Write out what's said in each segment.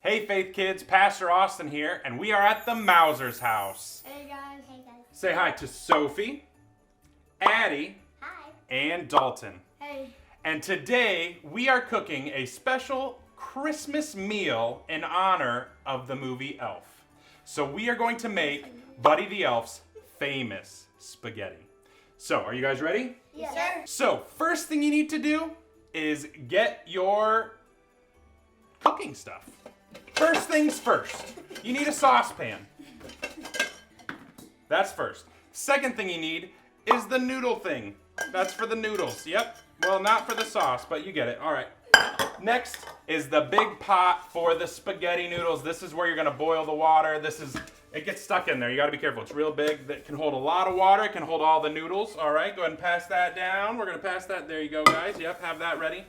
Hey Faith Kids, Pastor Austin here, and we are at the Mauser's house. Hey guys. Hey guys. Say hi to Sophie, Addie, Hi. and Dalton. Hey. And today we are cooking a special Christmas meal in honor of the movie Elf. So we are going to make Buddy the Elf's famous spaghetti. So, are you guys ready? Yes, sir. So, first thing you need to do is get your cooking stuff. First things first, you need a saucepan. That's first. Second thing you need is the noodle thing. That's for the noodles. Yep. Well, not for the sauce, but you get it. All right. Next is the big pot for the spaghetti noodles. This is where you're going to boil the water. It gets stuck in there. You got to be careful. It's real big. That can hold a lot of water. It can hold all the noodles. All right. Go ahead and pass that down. We're going to pass that. There you go, guys. Yep. Have that ready.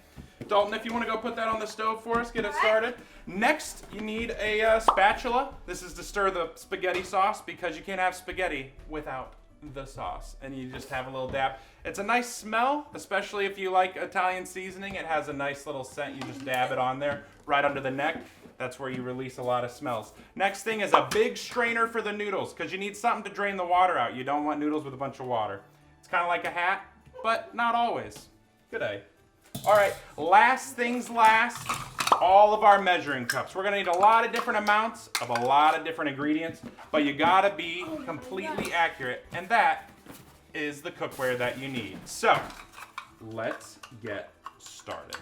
Dalton, if you want to go put that on the stove for us, get it started. Next, you need a spatula. This is to stir the spaghetti sauce because you can't have spaghetti without the sauce. And you just have a little dab. It's a nice smell, especially if you like Italian seasoning. It has a nice little scent. You just dab it on there right under the neck. That's where you release a lot of smells. Next thing is a big strainer for the noodles because you need something to drain the water out. You don't want noodles with a bunch of water. It's kind of like a hat, but not always. Good day. All right, last things last, all of our measuring cups. We're gonna need a lot of different amounts of a lot of different ingredients, but you gotta be completely accurate, and that is the cookware that you need. So, let's get started.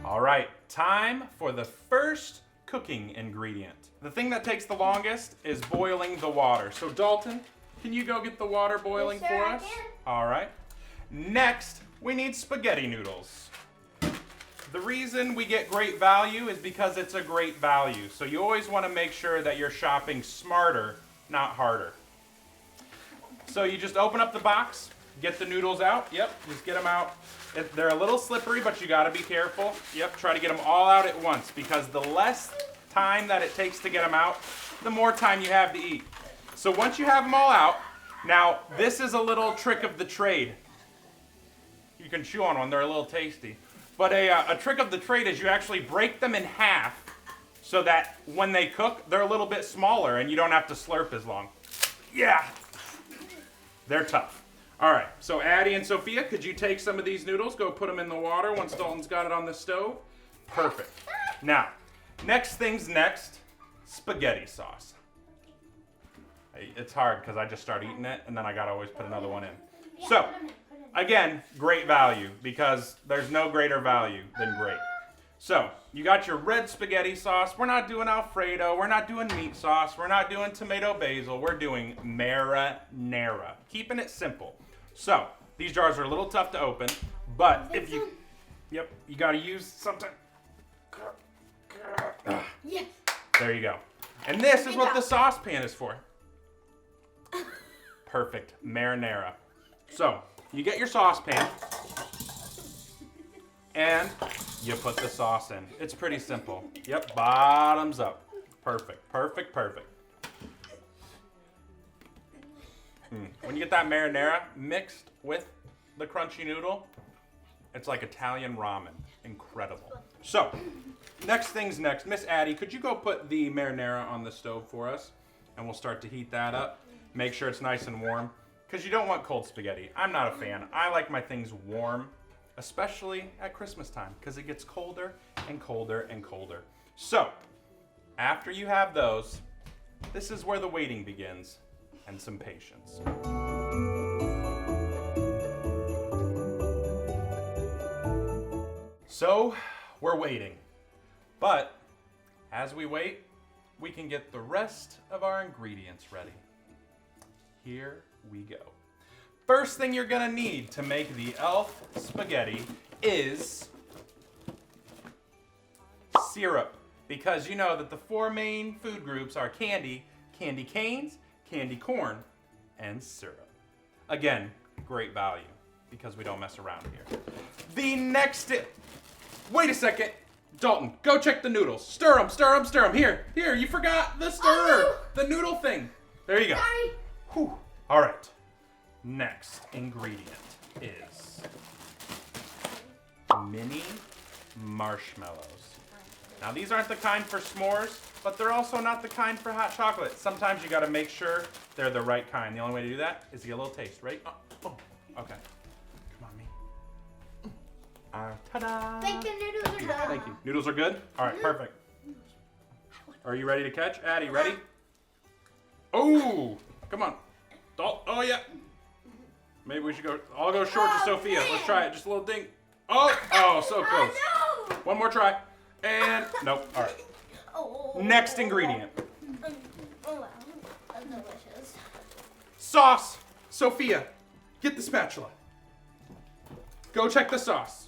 All right, time for the first cooking ingredient. The thing that takes the longest is boiling the water. So Dalton, can you go get the water boiling Yes, sir, for I us? can. All right. Next, we need spaghetti noodles. The reason we get great value is because it's a great value. So you always want to make sure that you're shopping smarter, not harder. So you just open up the box, get the noodles out. Yep, just get them out. They're a little slippery, but you got to be careful. Yep, try to get them all out at once because the less time that it takes to get them out, the more time you have to eat. So once you have them all out, now this is a little trick of the trade. You can chew on one, they're a little tasty. But a trick of the trade is you actually break them in half so that when they cook, they're a little bit smaller and you don't have to slurp as long. Yeah, they're tough. All right, so Addie and Sophia, could you take some of these noodles, go put them in the water once Dalton's got it on the stove? Perfect. Now, next thing's next, spaghetti sauce. It's hard because I just start eating it and then I gotta always put another one in. So, again, great value because there's no greater value than great. So, you got your red spaghetti sauce. We're not doing Alfredo. We're not doing meat sauce. We're not doing tomato basil. We're doing marinara. Keeping it simple. So, these jars are a little tough to open, but if you, yep, you gotta use something. Yes. There you go. And this is what the saucepan is for. Perfect, marinara. So, you get your saucepan, and you put the sauce in. It's pretty simple. Yep, bottoms up. Perfect, perfect, perfect. When you get that marinara mixed with the crunchy noodle, it's like Italian ramen. Incredible. So, next thing's next. Miss Addie, could you go put the marinara on the stove for us? And we'll start to heat that up. Make sure it's nice and warm, because you don't want cold spaghetti. I'm not a fan. I like my things warm, especially at Christmas time, because it gets colder and colder and colder. So, after you have those, this is where the waiting begins, and some patience. So, we're waiting. But, as we wait, we can get the rest of our ingredients ready. Here we go. First thing you're gonna need to make the Elf spaghetti is syrup. Because you know that the four main food groups are candy, candy canes, candy corn, and syrup. Again, great value because we don't mess around here. The next wait a second. Dalton, go check the noodles. Stir them, stir them, stir them. Here, you forgot the stirrer. The noodle thing. There you go. Sorry. Whew. All right. Next ingredient is mini marshmallows. Now these aren't the kind for s'mores, but they're also not the kind for hot chocolate. Sometimes you gotta make sure they're the right kind. The only way to do that is to get a little taste, right? Oh, okay. Come on, me. Ta-da! Think the noodles are done. Thank you. Noodles are good? All right, perfect. Are you ready to catch? Addie, ready? Oh, come on. Oh, yeah. Maybe we should go. I'll go short to Sophia. Let's try it. Just a little ding. Oh, so close. Oh, no. One more try. And nope. All right. Oh. Next ingredient. Oh, wow. That's delicious. Sauce. Sophia, get the spatula. Go check the sauce.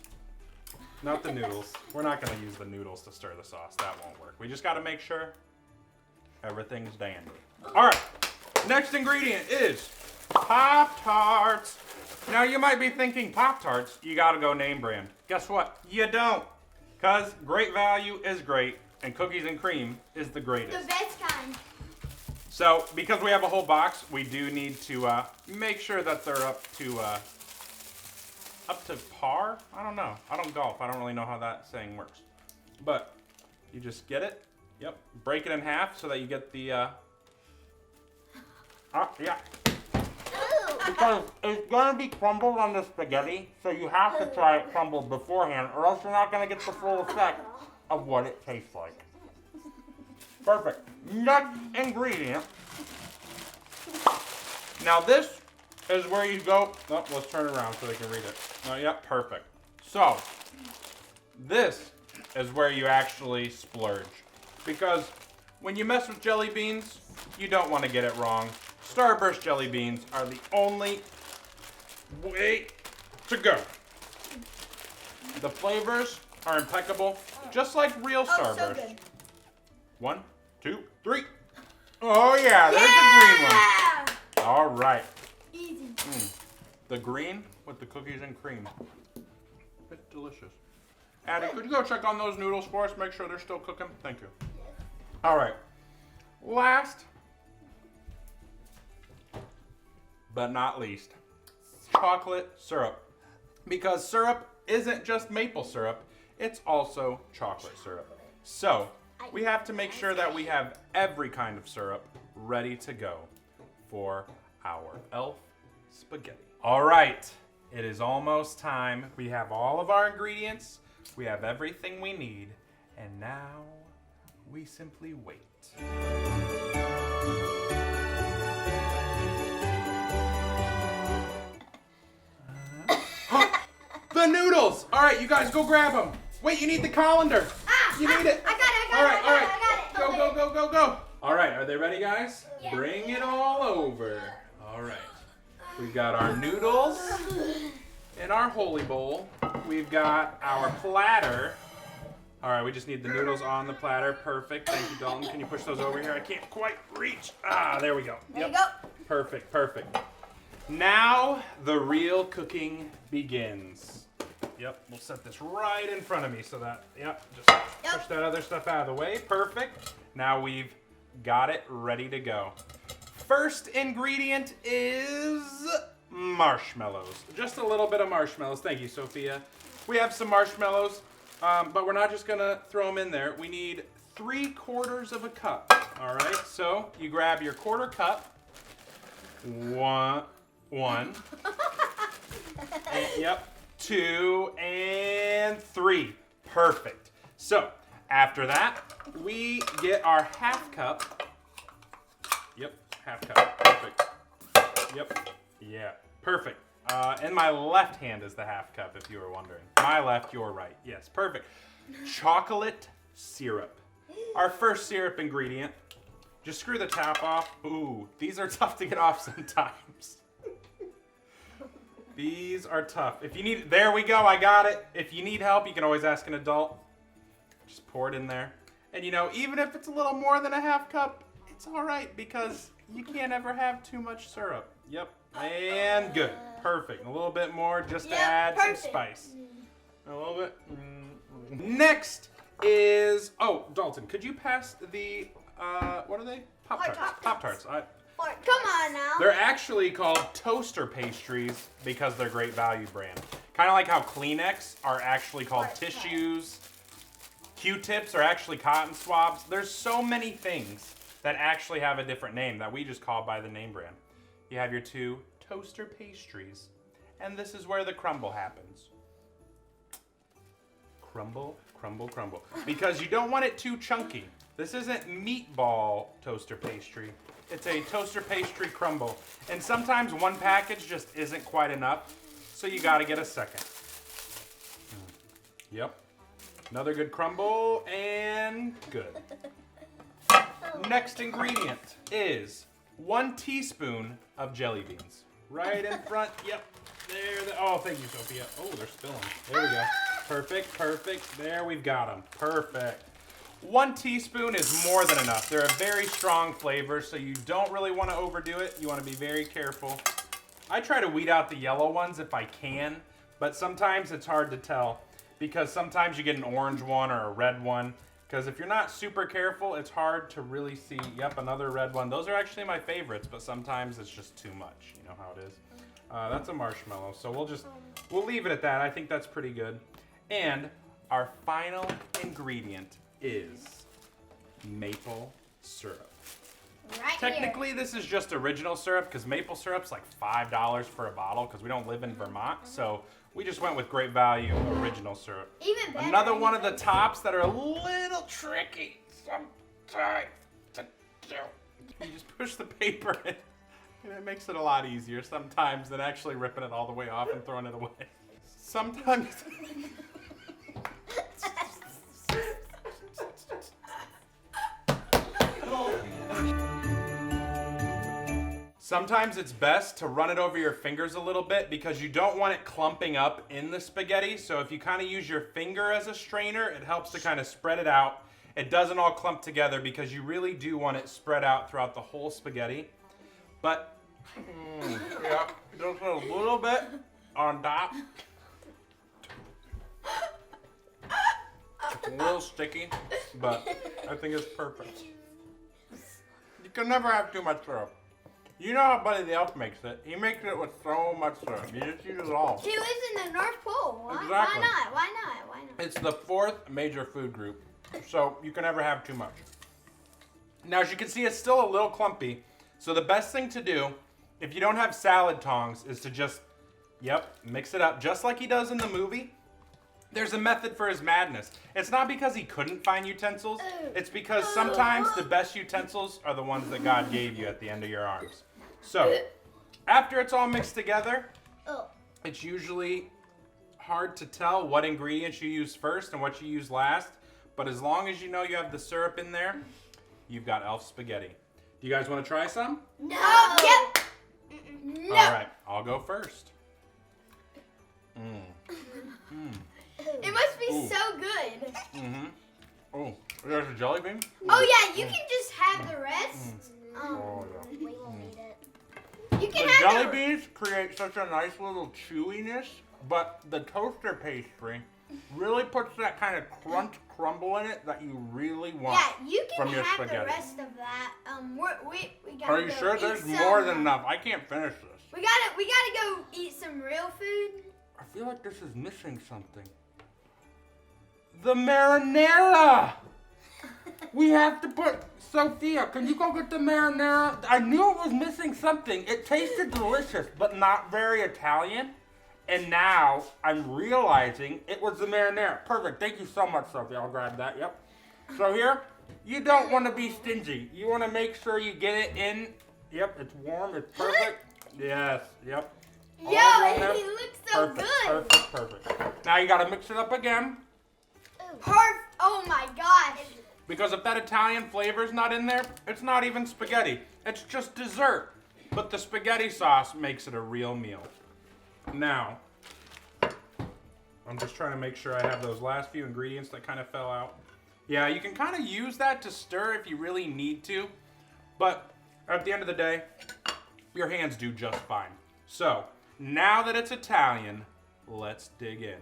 Not the noodles. We're not going to use the noodles to stir the sauce. That won't work. We just got to make sure everything's dandy. All right. Next ingredient is Pop-Tarts. Now you might be thinking, Pop-Tarts, you got to go name brand. Guess what? You don't. Because great value is great, and cookies and cream is the greatest. The best kind. So, because we have a whole box, we do need to make sure that they're up to par? I don't know. I don't golf. I don't really know how that saying works. But you just get it. Yep. Break it in half so that you get the yeah. Because it's going to be crumbled on the spaghetti, so you have to try it crumbled beforehand, or else you're not going to get the full effect of what it tastes like. Perfect. Next ingredient. Now this is where you go. Oh, let's turn it around so they can read it. Oh, yep, perfect. So, this is where you actually splurge. Because when you mess with jelly beans, you don't want to get it wrong. Starburst jelly beans are the only way to go. The flavors are impeccable, just like real Starburst. So good. 1, 2, 3. Oh yeah, there's the green one. All right. Easy. The green with the cookies and cream. It's delicious. Addie, could you go check on those noodles for us? Make sure they're still cooking. Thank you. All right. Last but not least, chocolate syrup. Because syrup isn't just maple syrup, it's also chocolate syrup. So, we have to make sure that we have every kind of syrup ready to go for our elf spaghetti. All right, it is almost time. We have all of our ingredients, we have everything we need, and now we simply wait. The noodles! All right, you guys go grab them. Wait, you need the colander. You need it. I got it. All right. I got it. Go. All right, are they ready, guys? Yeah. Bring it all over. All right. We've got our noodles in our holy bowl. We've got our platter. All right, we just need the noodles on the platter. Perfect. Thank you, Dalton. Can you push those over here? I can't quite reach. There we go. There you go. Perfect. Now the real cooking begins. Yep, we'll set this right in front of me so that, just push that other stuff out of the way. Perfect. Now we've got it ready to go. First ingredient is marshmallows. Just a little bit of marshmallows. Thank you, Sophia. We have some marshmallows, but we're not just gonna throw them in there. We need 3/4 of a cup. All right, so you grab your 1/4 cup. One. And, 2 and 3. Perfect. So after that, we get our 1/2 cup. Yep, 1/2 cup. Perfect. Yep. Yeah. Perfect. And my left hand is the 1/2 cup, if you were wondering. My left, your right. Yes, perfect. Chocolate syrup. Our first syrup ingredient. Just screw the top off. Ooh, these are tough to get off sometimes. These are tough. If you need, there we go, I got it. If you need help, you can always ask an adult. Just pour it in there. And even if it's a little more than a 1/2 cup, it's all right because you can't ever have too much syrup. Yep, and good, perfect. A little bit more just to add some spice. A little bit. Next is, Dalton, could you pass the, what are they? Pop-Tarts. Pop-Tarts. Come on now. They're actually called toaster pastries because they're great value brand. Kind of like how Kleenex are actually called Right. tissues. Q-tips are actually cotton swabs. There's so many things that actually have a different name that we just call by the name brand. You have your 2 toaster pastries. And this is where the crumble happens. Crumble, crumble, crumble. Because you don't want it too chunky. This isn't meatball toaster pastry. It's a toaster pastry crumble. And sometimes one package just isn't quite enough, so you gotta get a second. Yep. Another good crumble, and good. Next ingredient is 1 teaspoon of jelly beans. Right in front, yep. There, oh, thank you, Sophia. Oh, they're spilling. There we go. Perfect, perfect. There, we've got them. Perfect. 1 teaspoon is more than enough. They're a very strong flavor, so you don't really want to overdo it. You want to be very careful. I try to weed out the yellow ones if I can, but sometimes it's hard to tell because sometimes you get an orange one or a red one. Because if you're not super careful, it's hard to really see. Yep, another red one. Those are actually my favorites, but sometimes it's just too much. You know how it is. That's a marshmallow, so we'll leave it at that. I think that's pretty good. And our final ingredient is maple syrup. Right Technically, this is just original syrup because maple syrup's like $5 for a bottle because we don't live in Vermont. So we just went with great value original syrup. here. Even better. Another one of the tops that are a little tricky sometimes to do. You just push the paper in, and it makes it a lot easier sometimes than actually ripping it all the way off and throwing it away. Sometimes. Sometimes it's best to run it over your fingers a little bit because you don't want it clumping up in the spaghetti. So if you kind of use your finger as a strainer, it helps to kind of spread it out. It doesn't all clump together because you really do want it spread out throughout the whole spaghetti. But, yeah, just a little bit on top. It's a little sticky, but I think it's perfect. You can never have too much syrup. You know how Buddy the Elf makes it. He makes it with so much syrup. You just use it all. He lives in the North Pole. Why, Exactly. why not? Why not? Why not? It's the 4th major food group, so you can never have too much. Now, as you can see, it's still a little clumpy. So the best thing to do, if you don't have salad tongs, is to just, mix it up just like he does in the movie. There's a method for his madness. It's not because he couldn't find utensils. It's because sometimes the best utensils are the ones that God gave you at the end of your arms. So, after it's all mixed together, Oh. it's usually hard to tell what ingredients you use first and what you use last. But as long as you know you have the syrup in there, you've got Elf spaghetti. Do you guys want to try some? No. Yep. No. All right, I'll go first. It must be Ooh. so good. Oh, there's a jelly bean? Oh yeah, you can just have the rest. Oh, yeah. We won't need it. You The can have jelly the beans create such a nice little chewiness, but the toaster pastry really puts that kind of crumble in it that you really want. Yeah, you can from your have the spaghetti. rest of that. We gotta Are you go sure? eat There's some, more than enough. I can't finish this. We gotta go eat some real food. I feel like this is missing something. The marinara! We have to put... Sophia, can you go get the marinara? I knew it was missing something. It tasted delicious, but not very Italian. And now I'm realizing it was the marinara. Perfect. Thank you so much, Sophia. I'll grab that. Yep. So here, you don't want to be stingy. You want to make sure you get it in. Yep, it's warm. It's perfect. Yes. Yep. All Yo, around there. he looks so Perfect. good. Perfect. Now you got to mix it up again. Oh my gosh. Because if that Italian flavor's not in there, it's not even spaghetti. It's just dessert. But the spaghetti sauce makes it a real meal. Now, I'm just trying to make sure I have those last few ingredients that kind of fell out. Yeah, you can kind of use that to stir if you really need to. But at the end of the day, your hands do just fine. So, now that it's Italian, let's dig in.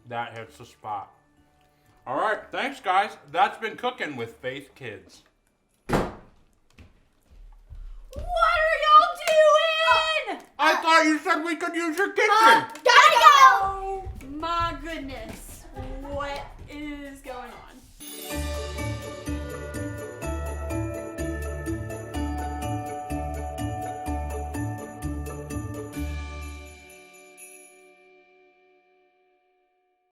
That hits the spot. All right, thanks, guys. That's been Cooking with Faith Kids. What are y'all doing? I thought you said we could use your kitchen. Gotta go.